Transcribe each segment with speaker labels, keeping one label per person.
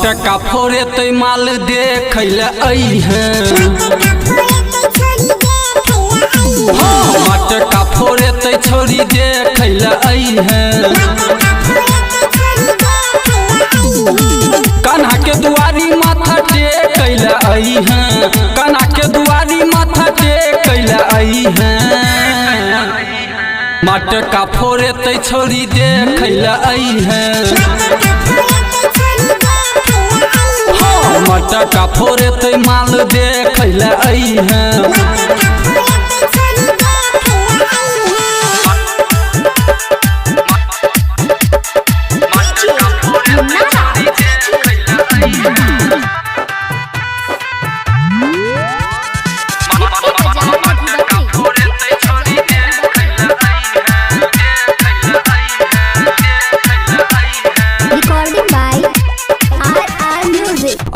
Speaker 1: मटका फोड़े ते माल देखैले अइहे मटका फोड़े ते छोरी देखैले अइहे कान्हा के दुआरी माथा टेकैले अइहे कान्हा के दुआरी माथा टेकैले अइहे मटका फोड़े ते छोरी देखैले अइहे मटका फोड़े ते माल देखैले अइहे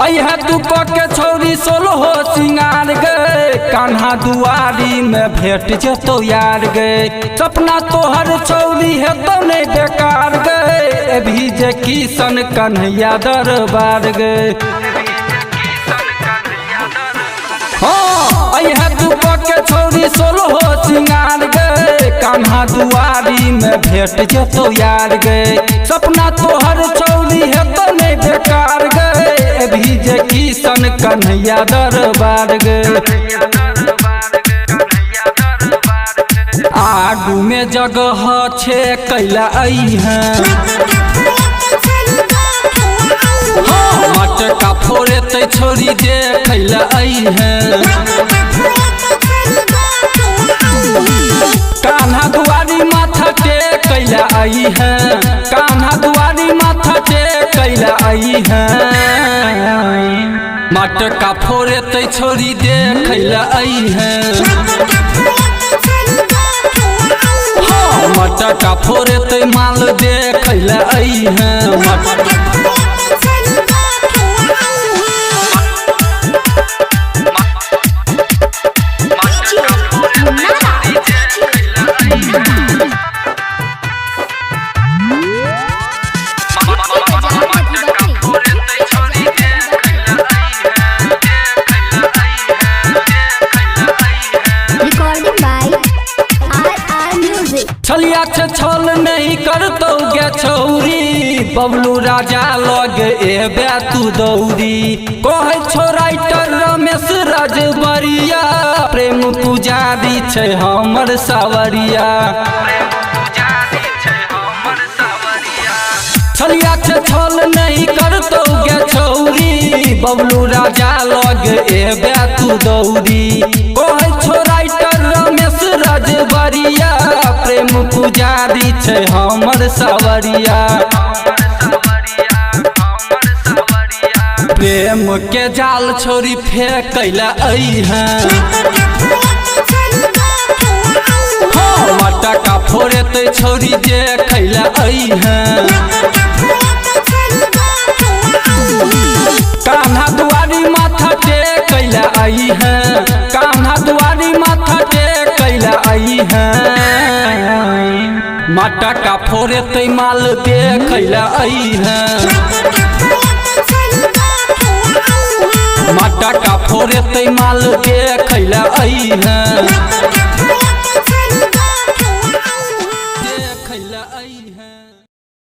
Speaker 1: अइहे तू के छोरी सोलहो सिंगार गए कान्हा दुआरी में भेट जतो यार गए सपना तोहर छौरी है तो नहीं बेकार गए अभी जे किशन कन्हैया दरबार गए अइहे तू के छोरी सोलहो सिंगार गए कान्हा दुआरी में भेट जतो यार गए सपना तोहर छौरी है तो नहीं बेकार गए अभी जे किशन कन्हैया दरबार गए आगू में जगह छे कैला अइहे मटका फोड़े ते छोरी देखैले अइहे कान्हा दुआरी माथा टेकैले अइहे कान्हा दुआरी माथा टेकैले अइहे मटका फोड़े ते छोरी देखैले अइहे मटका फोड़े ते माल देखैले अइहे छलिया छे छल नहीं करतो गे छौरी बबलू राजा लग एबे तू दौरी कहे छो राइटर रमेश राजबरिया प्रेम पुजारी छे हमर सावरिया छलिया छे छल नहीं करतो गे छौरी बबलू राजा लग एबे तू दौरी कहे छो राइटर रमेश राजबरिया प्रेम पुजारी छे हमर सावरिया प्रेम के जाल छोरी फेंकैले अइहे मटका फोड़े ते छोरी देखैले अइहे कान्हा दुआरी माथा टेकैले अइहे कान्हा दुआरी माथा टेकैले अइहे मटका फोड़े ते माल देखैले अइहे मटका फोड़े ते माल देखैले अइहे।